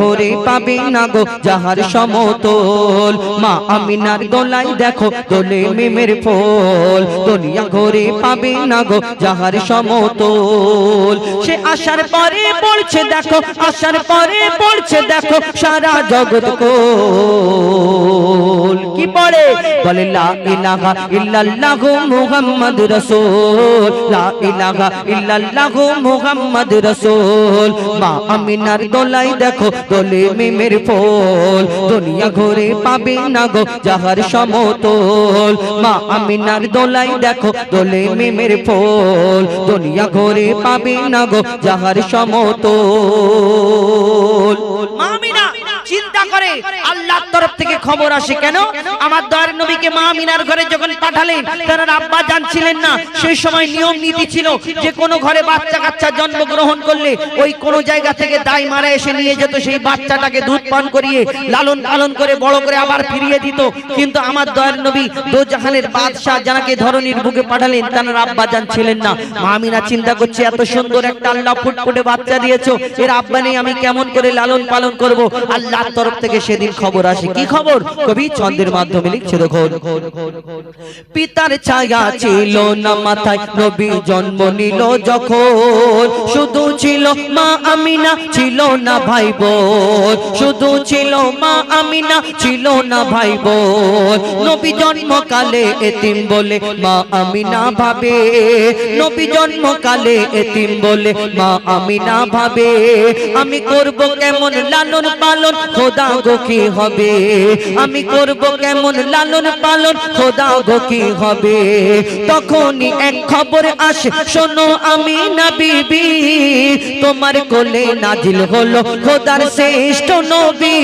ঘরে পাবে না গো যাহার সমতল। মা আমিনার দোলাই দেখো দোলে মিমের ফল। দুনিয়া ঘরে পাবে না গো যাহার সমতল। সে আসার পরে পড়ছে দেখো, আসার পরে পড়ছে দেখো সারা জগৎ কোল। কি পড়ে? বলে লা ইলাহা ইল্লাল্লাহু মুহাম্মদ রাসূল, লা ইলাহা ইল্লাল্লাহু মুহাম্মদ রাসূল। মা আমিনার দোলাই দেখো দোলে মিমের ফল। দুনিয়া ঘরে পাবে না গো যাহার সমতল। মা আমিনার দোলাই দেখো দোলে মিমের ফল। দুনিয়া ঘরে পাবে না গো যাহার সমতল। মা আমিনা চিন্তা করে আল্লাহর তরফ থেকে খবর আসে কেন? আমার দয়ার নবীকে মা আমিনার ঘরে যখন পাঠালেন, তার আব্বা জানছিলেন না। সেই সময় নিয়ম নীতি ছিল যে কোনো ঘরে বাচ্চা কাচ্চা জন্মগ্রহণ করলে ওই কোনো জায়গা থেকে দাই মারা এসে নিয়ে যেত, সেই বাচ্চাটাকে দুধ পান করিয়ে লালন পালন করে বড় করে আবার ফিরিয়ে দিত। কিন্তু আমার দয়ার নবী দো জাহানের বাদশাহ যাকে ধরনীর বুকে পাঠালেন, তার আব্বা জানছিলেন না। মা আমিনা চিন্তা করছে এত সুন্দর একটা আল্লাহ ফুটফুটে বাচ্চা দিয়েছো, এর আব্বা নেই, আমি কেমন করে লালন পালন করব? আল্লাহর তরফ থেকে সেদিন খবর আসে। কি খবর? কবি ছন্দের মাধ্যমে লিখছে দেখো। পিতার ছায়া ছিল না মাথায়, নবী জন্ম নিল যখন। শুধু ছিল মা আমিনা, ছিল না ভাই বোন। শুধু ছিল মা আমিনা, ছিল না ভাই বোন। নবী জন্মকালে এতিম বলে মা আমিনা ভাবে। নবী জন্মকালে এতিম বলে মা আমিনা ভাবে। আমি করব কেমন লালন পালন, খোদা গো কি হবে? আমি করব কেমন লালন পালন, খোদা গো কি হবে? তখনই এক খবর আসে, শোনো আমিনা বিবি, তোমার কোলে নাজিল হলো খোদার শ্রেষ্ঠ নবী।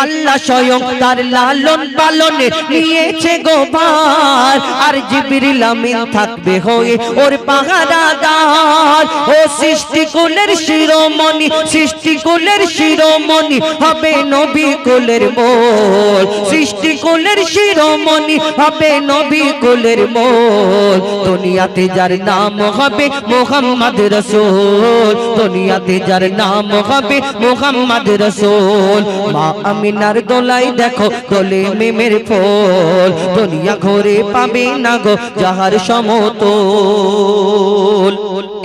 আল্লাহ স্বয়ং তার লালন পালনে নিয়েছে গো ভার। আর জিবরিল আমিন থাকবে হয়ে ওর পাহারাদার। ও সৃষ্টিকুলের শিরোমণি, সৃষ্টিকুলের শিরোমণি হবে নবী কুলের মোল। সৃষ্টিকুলের শিরোমণি হবে নবী কুলের মোল। দুনিয়াতে যার নাম হবে মুহাম্মদ রাসূল। দুনিয়াতে যার নাম হবে মুহাম্মদ রাসূল। মা আমিনার দোলাই দেখো দোলে মিমের ফল। দুনিয়া ঘরে পাবে না গো যাহার সমতল।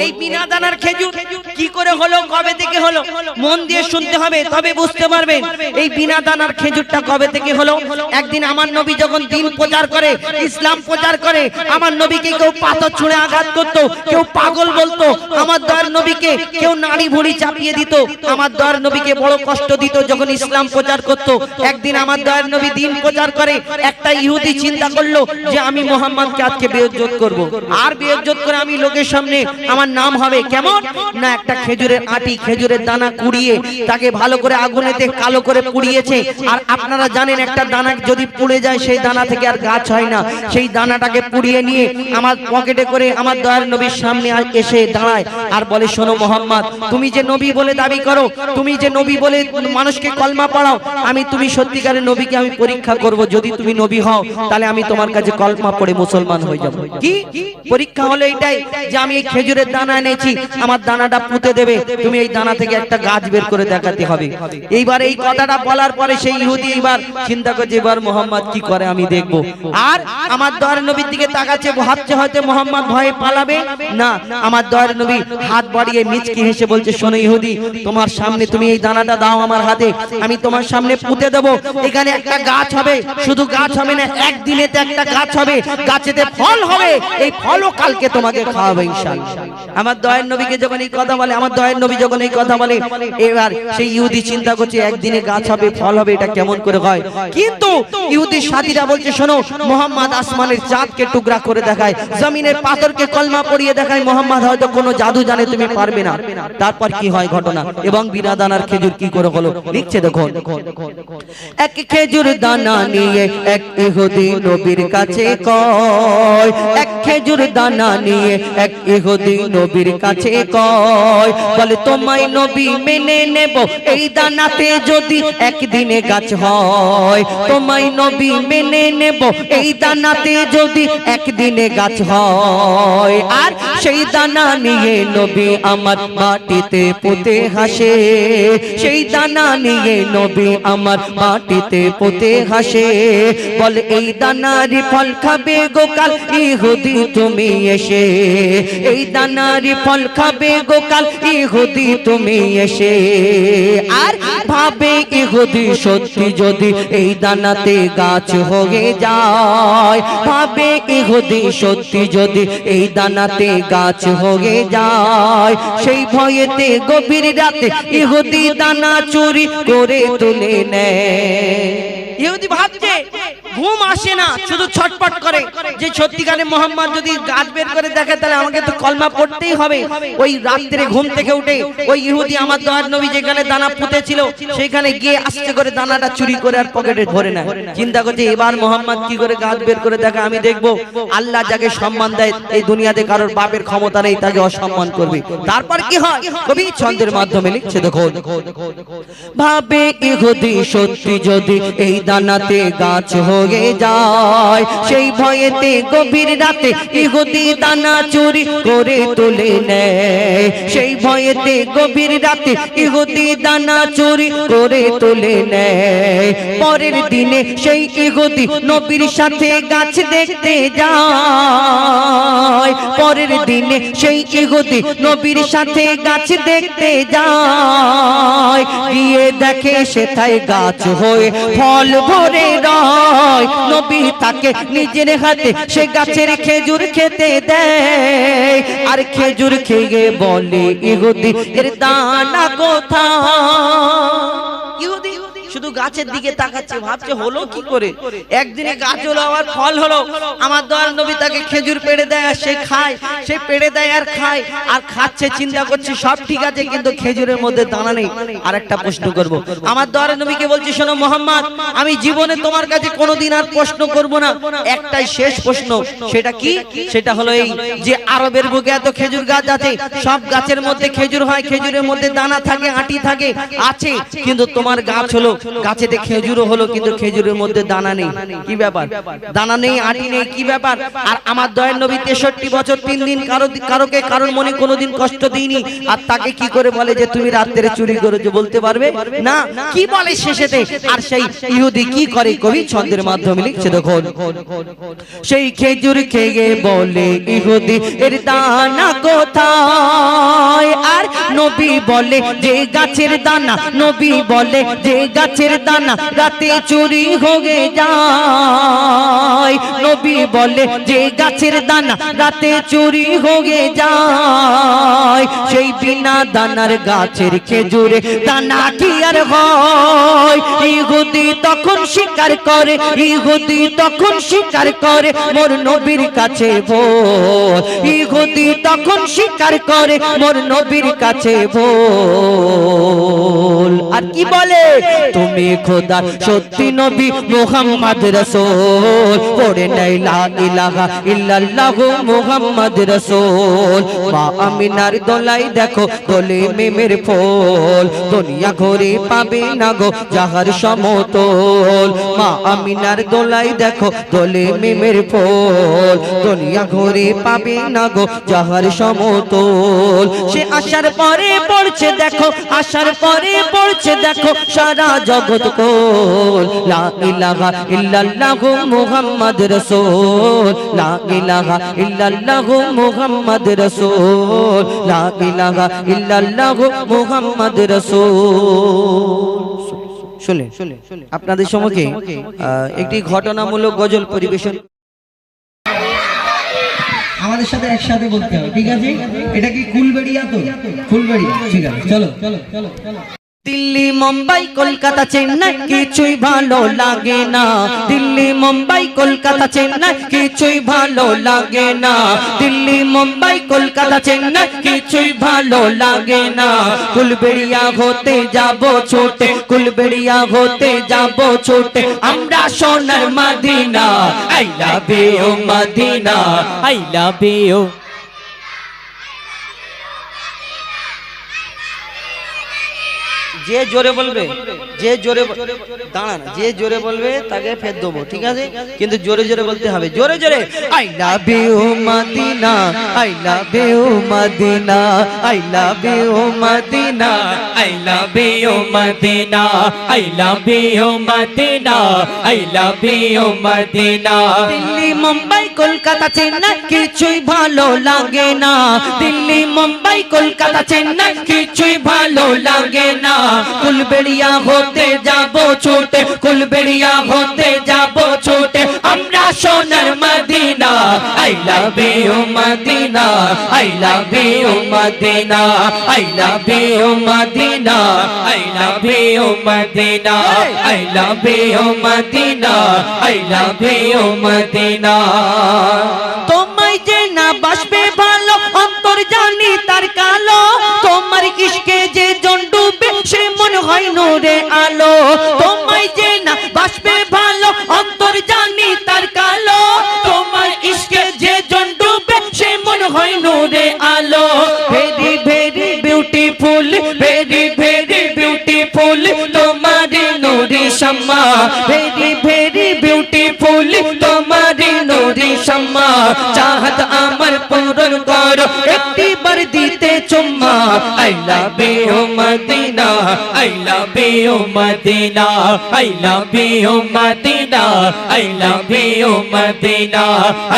এই বিনা দানার খেজুর কি করে হলো, কবে থেকে হলো? মন দিয়ে শুনতে হবে, তবে বুঝতে পারবেন এই বিনা দানার খেজুরটা কবে থেকে হলো। একদিন আমার নবী যখন দ্বীন প্রচার করে, ইসলাম প্রচার করে, আমার নবীকে কেউ পাথর ছুঁড়ে আঘাত করতো, কেউ পাগল বলতো, আমার দয়ার নবীকে কেউ নাড়ি ভুড়ি চাপিয়ে দিত, আমার দয়ার নবীকে বড় কষ্ট দিত যখন ইসলাম প্রচার করত। একদিন আমার দয়ার নবী দ্বীন প্রচার করে, একটা ইহুদি চিন্তা করলো যে আমি মুহাম্মদকে আজকে বেইজ্জত করব। আর বেইজ্জত করে আমি লোকের সামনে আমার নাম হবে কেমন না, একটা খেজুরের আটি, খেজুরের দানা কুড়িয়ে তাকে ভালো করে আগুনেতে কালো করে পুড়িয়েছে। আর আপনারা জানেন একটা দানা যদি পুড়ে যায় সেই দানা থেকে আর গাছ হয় না। সেই দানাটাকে পুড়িয়ে নিয়ে আমার পকেটে করে আমার দয়ার নবীর সামনে এসে দাঁড়ায় আর বলে, শোনো মুহাম্মদ, তুমি যে নবী বলে দাবি করো, তুমি যে নবী বলে মানুষকে কলমা পড়াও, আমি তুমি সত্যিকারের নবীকে আমি পরীক্ষা করব। যদি তুমি নবী হও তাহলে আমি তোমার কাছে কলমা পড়ে মুসলমান হয়ে যাব। কি পরীক্ষা হলো এইটাই যে আমি এই খেজুরের দানা এনেছি, আমার দানাটা পুঁতে দেবে, তুমি এই দানা থেকে একটা গাছ বের করে দেখাতে হবে। এইবার এই কথাটা বলার পরে সেই ইহুদি এইবার চিন্তা করছে, এবার মুহাম্মদ কি করে আমি দেখব। আর আমার দয়ার নবীর দিকে তাকাচ্ছে, ভাবছে হয়তো মুহাম্মদ ভয়ে পালাবে না। আমার দয়ার নবী হাত বাড়িয়ে মিচকি হেসে বলছে, শোনো ইহুদি, তোমার সামনে তুমি এই দানাটা দাও আমার হাতে, আমি তোমার সামনে পুঁতে দেবো। এখানে একটা গাছ হবে, শুধু গাছ হবে না, একদিনেতে একটা গাছ হবে, গাছেতে ফল হবে, এই ফলও কালকে তোমাকে খাওয়াবে ইনশাআল্লাহ। আমার দয়ার নবীকে যখন এই কথা বলে, আমার দয়ার নবী যখন এই কথা বলে, এবার সেই ইহুদি চিন্তা করছে একদিনে গাছ হবে, ফল হবে, এটা কেমন করে হয়। কিন্তু ইহুদি সাথীরা বলছে, শোনো, মুহাম্মদ আসমানের চাঁদকে টুকরা করে দেখায়, জমিনের পাথরকে কলমা পড়িয়ে দেখায়, মুহাম্মদ হয়তো কোনো জাদু জানে, তুমি পারবে না। তারপর কি হয় ঘটনা এবং বিনা দানার খেজুর কি করে হলো লিখছে দেখুন। এক খেজুর দানা নিয়ে এক ইহুদি নবীর কাছে কয়, এক খেজুর দানা নিয়ে এক ইহুদি নবীর কাছে কয়, বলে তোমায় নবী মেনে নেব এই দানাতে যদি একদিনে গাছ হয়। হয় তোমায় নবী মেনে নেব এই দানাতে যদি একদিনে গাছ হয় আর সেই দানা নিয়ে নবী আমার মাটিতে পুঁতে হাসে সেই দানা নিয়ে নবী আমার মাটিতে পুঁতে হাসে বল এই দানারি ফল খাবে গোকাল ইহুদি তুমি এসে এই দানারি ফল খাবে গোকাল ইহুদি তুমি এসে আর ভাবে ইহুদি সত্যি যদি এই দানাতে গাছ হয়ে যায় ভাবে ইহুদি সত্যি যদি এই দানাতে গাছ হয়ে যায় সেই ভয়েতে গভীর রাতে ইহুদি দানা চুরি করে তুলে নেয় ইহুদি ভাবছে ঘুম আসে না শুধু ছটপট করে যে সত্যিকারে মোহাম্মদ যদি গাছ বের করে দেখে তাহলে আমাকে তো কলমা পড়তেই হবে ওই রাত্রে ঘুম থেকে উঠে ওই ইহুদি আমার দয়ার নবী যেখানে দানা পুঁতেছিল সেখানে গিয়ে আস্তে করে দানাটা চুরি করে আর পকেটে ভরে নেয় চিন্তা করছে এবার মোহাম্মদ কি করে গাছ বের করে দেখে আমি দেখবো আল্লাহ যাকে সম্মান দেয় এই দুনিয়াতে কারোর বাপের ক্ষমতা নেই তাকে অসম্মান করবে তারপর কি হয় কবি ছন্দের মাধ্যমে লিখছে দেখো ভাবে ইহুদি সত্যি যদি এই দানাতে গাছ হয়ে যায় সেই ভয়েতে গভীর রাতে ইহুদি দানা চুরি করে তুলে নেয় সেই ভয়েতে গভীর রাতে ইহুদি দানা চুরি করে তুলে নেয় পরের দিনে সেই ইহুদি নবীর সাথে গাছ দেখতে যায় পরের দিনে সেই ইহুদি নবীর সাথে গাছ দেখতে যায় গিয়ে দেখে সেথায় গাছ হয়ে ফল ভরে রয় নবী তাকে নিজের হাতে সে গাছের খেজুর খেতে দেয় আর খেজুর খেয়ে বলে ইহুদি এর দানা কোথায় ইহুদি শুধু গাছের দিকে তাকাচ্ছে ভাবছে হলো কি করে একদিনে গাছ হলো আবার ফল হলো আমার দয়াল নবী তাকে খেজুর পেড়ে দেয় আর সে খায় সে পেড়ে দেয় আর খায় আর খাচ্ছে চিন্তা করছে সব ঠিক আছে কিন্তু খেজুরের মধ্যে দানা নেই আর একটা প্রশ্ন করব আমার দয়াল নবীকে বলছে শোনো মোহাম্মদ আমি জীবনে তোমার কাছে কোনোদিন আর প্রশ্ন করব না একটাই শেষ প্রশ্ন সেটা কি সেটা হলো এই যে আরবের বুকে এত খেজুর গাছ আছে সব গাছের মধ্যে খেজুর হয় খেজুরের মধ্যে দানা থাকে আটি থাকে আছে কিন্তু তোমার গাছ হলো গাছেতে খেজুরও হলো কিন্তু খেজুরের মধ্যে দানা নেই কি ব্যাপার দানা নেই আটি নেই কি ব্যাপার আর আমার দয়ার নবী 63 বছর 3 দিন কারোকে কারোর মনে কোনোদিন কষ্ট দিইনি আর তাকে কি করে বলে যে তুমি রাত্রে চুরি করেছো বলতে পারবে না কি বলে শেষেতে আর সেই ইহুদি কি করে কবি ছন্দের মাধ্যমে লিখছে দেখো সেই খেজুর খেয়ে বলে ইহুদি এর দানা কোথায় আর নবী বলে যে গাছের দানা নবী বলে যে গাছের দানা রাতে চুরি হয়ে যায় নবী বলে যে গাছের দানা রাতে চুরি হয়ে যায় সেই বিনা দানার গাছের খেজুরে দানা কি আর হয় ইহুদি তখন স্বীকার করে ইহুদি তখন স্বীকার করে মোর নবীর কাছে বল ইহুদি তখন স্বীকার করে মোর নবীর কাছে বল আর কি বলে তুমি খোদার সত্যি নবী মুহাম্মদ রাসূল পড়ে নাই লা ইলাহা ইল্লাল্লাহু মুহাম্মদ রাসূল মা আমিনার দোলাই দেখো দোলে মিমের ফুল দুনিয়া ঘুরে পাবে না গো যাহার সমতল মা আমিনার দোলাই দেখো দোলে মিমের ফুল দুনিয়া ঘুরে পাবে না গো যাহার সমতল সে আসার পরে পড়ছে দেখো আসার পরে পড়ছে দেখো সারা জগৎ কোল লা ইলাহা ইল্লাল্লাহু মুহাম্মদ রাসূল লা ইলাহা ইল্লাল্লাহু মুহাম্মদ রাসূল লা ইলাহা ইল্লাল্লাহু মুহাম্মদ রাসূল শুনে আপনাদের সম্মুখে একটি ঘটনামূলক গজল পরিবেশন আমাদের সাথে একসাথে বলতে হবে ঠিক আছে এটা কি ফুলবেড়িয়া তো ফুলবেড়িয়া ঠিক আছে চলো চলো চলো চলো দিল্লি মুম্বাই কলকাতা চেন্নাই কিছুই ভালো লাগে না দিল্লি মুম্বাই কলকাতা চেন্নাই কিছুই ভালো লাগে না দিল্লি মুম্বাই কলকাতা চেন্নাই কিছুই ভালো লাগে না কুলবেড়িয়া হতে যাব ছোটে কুলবেড়িয়া হতে যাব ছোটে আমরা সোনার Medina I love you Medina I love you যে জোরে বলবে, যে জোরে দাঁড়া না, যে জোরে বলবে তাকে ফের দেবো, ঠিক আছে? কিন্তু জোরে জোরে বলতে হবে, জোরে জোরে। I love you Medina, I love you Medina, I love you Medina, I love you Madina, I love you Madina, I love you Madina. Delhi Mumbai Kolkata Chennai কিছুই ভালো লাগে না, দিল্লি মুম্বাই কলকাতা চেন্নাই কিছুই ভালো লাগে না, কুলবেড়িয়া হতে যাব ছুটে, কুলবেড়িয়া হতে যাব ছুটে, আমরা সোনার Medina. I love you Madina, I love you Madina, I love you Madina, I love you Madina, I love you Madina, I love you Madina. তোমায় যে না বাসবে ভালো অন্তর জানি তার কালো, তোমার ইশকে যে জন ডুবে সে মনে হয় নূরে আলো, তোমায় যে না বাসবে ভালো অন্তর জানি তার কালো, তোমার ইশকে যে জন ডুবে সে মনে হয় নূরে আলো। Very very beautiful, very very beautiful, তোমার নূরে শামা, ভেরি ভেরি বিউটিফুল, তোমার নূরে শামা, চাহত আমার পূরণ করো একটি বার দিতে চুম্মা। I love you Madina, I love you Madina, I love you Madina, I love you Madina,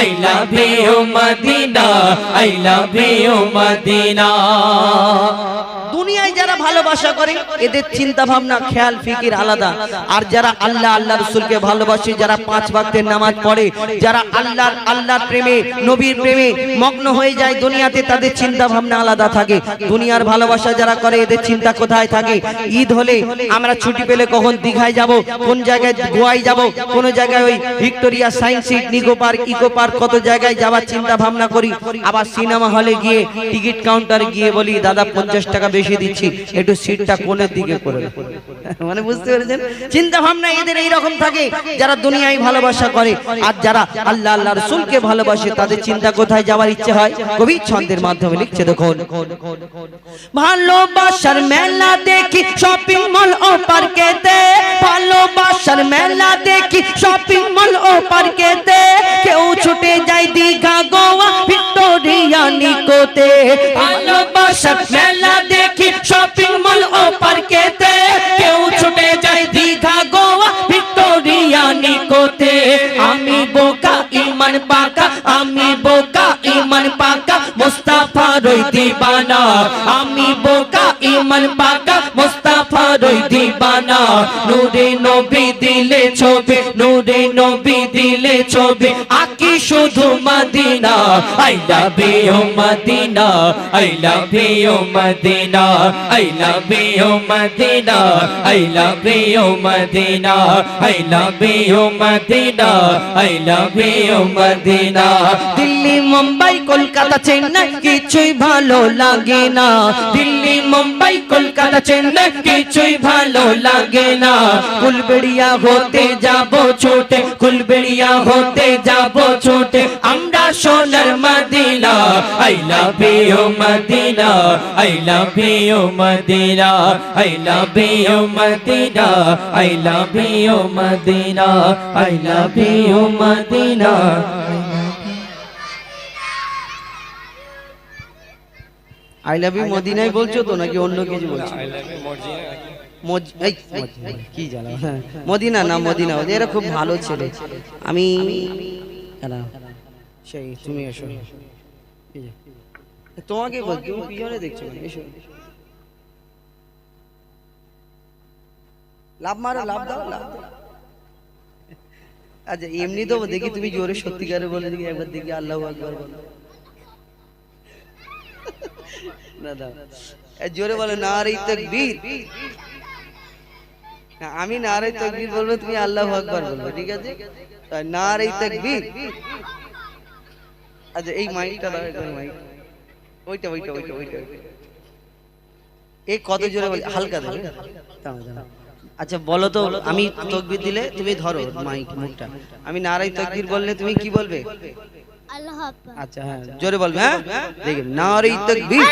I love you Madina, I love you Madina. দুনিয়ায় যারা ভালোবাসা করে এদের চিন্তা ভাবনা খেয়াল ফিকির আলাদা, আর যারা আল্লাহ আল্লাহ রাসূলকে ভালোবাসে, যারা 5 ওয়াক্তের নামাজ পড়ে, যারা আল্লাহর প্রেমে নবীর প্রেমে মগ্ন হয়ে যায় দুনিয়াতে, তাদের চিন্তা ভাবনা আলাদা থাকে। দুনিয়ার ভালোবাসা যারা করে এদের চিন্তা কোথায় থাকে? ঈদ হলে আমরা ছুটি পেলে কখন দীঘায় যাব, কোন জায়গায় গোয়ায় যাব, কোন জায়গায় ওই Victoria science city, Nicco park, eco park, কত জায়গায় যাওয়ার চিন্তা ভাবনা করি। আবার সিনেমা হলে গিয়ে টিকিট কাউন্টারে গিয়ে বলি দাদা 50 টাকা বেশি দিচ্ছি, একটু সিটটা কোণের দিকে করে দাও। মানে বুঝতে পেরেছেন চিন্তা ভাবনা এদের এইরকম থাকে যারা দুনিয়ায় ভালোবাসা করে, আর যারা আল্লাহ আল্লাহ রাসূলকে ভালোবাসে তাদের চিন্তা কোথায় যাওয়ার ইচ্ছে হয়? কবি ছন্দের মাধ্যমে লিখছে দেখুন, ভালোবাসার মেলা দেখি শপিং মল ও পার্কেতে, ভালোবাসার মেলা দেখি শপিং মল ও পার্কেতে, কেউ ছুটে যায় দীঘা গোয়া ভিক্টোরিয়া নিকোতে, ভালোবাসার মেলা দেখি শপিং মল ও পার্কেতে, কেউ ছুটে যায় দীঘা গোয়া ভিক্টোরিয়া নিকোতে। আমি বোকা ইমান পাকা, আমি বোকা ইমান পাকা, মুস্তাফার ওই দিবানা, আমি বোকা ইমান পাকা, মুস্তাফার ওই দিবানা। নূরে নবী দিলে ছবি, নূরে নবী দিলে ছবি, আকি শুধু Medina. I love you Madina, I love you Madina, I love you Madina, I love you Madina, I love you Madina, I love you Madina. Delhi Mumbai Kolkata Chennai কিছুই ভালো লাগে না, দিল্লি মুম্বাই কলকাতা চেন্নাই কিছুই ভালো লাগে না, কুলবেড়িয়া হতে যাব ছুটে, কুলবেড়িয়া হতে যাব ছুটে, আমরা সোনার Medina. I love you Madina, I love you Madina, I love you Madina, I love you Madina, I love you Madina. I love you মদিনাই বলছো তো নাকি অন্য কিছু বলছো? কি জানো মদিনা না, মদিনা এরা খুব ভালো ছেলে। আমি সেই তুমি এসো, তোমাকে বল, তুমি পিছনে দেখছো এসো, লাভ মারো, লাভ দাও, লাভ দাও। আচ্ছা এমনি তো দেখি তুমি জোরে সত্যিকারে বলে দেখি, একবার দেখি আল্লাহু আকবার বলো না, দাও জোরে বলো নারে তাকবীর। আমি নারে তাকবীর বলবো, তুমি আল্লাহু আকবার বলবে, ঠিক আছে? নারে তাকবীর। আচ্ছা এই মাইকটা দাও, এই মাইক, ওইটা ওইটা ওইটা ওইটা, এই কত জোরে বল, হালকা দাও। আচ্ছা বলো তো, আমি তাকবীর দিলে তুমি ধরো মাইক মুখটা, আমি নারে তাকবীর বললে তুমি কি বলবে? আল্লাহু আকবার। আচ্ছা হ্যাঁ জোরে বলবে, হ্যাঁ দেখেন নারে তাকবীর,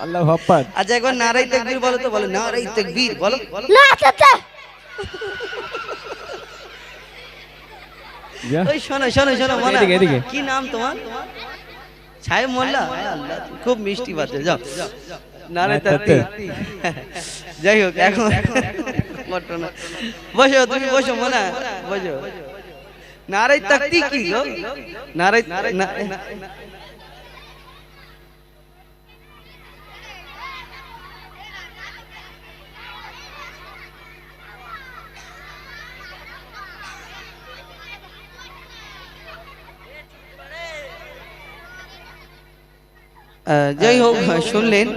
আল্লাহু আকবার। আচ্ছা একবার নারাই তাকবীর বলো তো, বলো নারাই তাকবীর বলো। না চাচা যা। ওই শোনো শোনো শোনো মনা, এদিকে, এদিকে। কি নাম তোমার? ছায় মোল্লা। আল্লাহ, খুব মিষ্টি বাচ্চা। যাও নারাই তাকবীর। যাই হোক এখন ঘটনা, বসো তুমি বসো মনা, বসো। নারাই তাকবীর কি গো? নারাই যাই হোক শুনলেন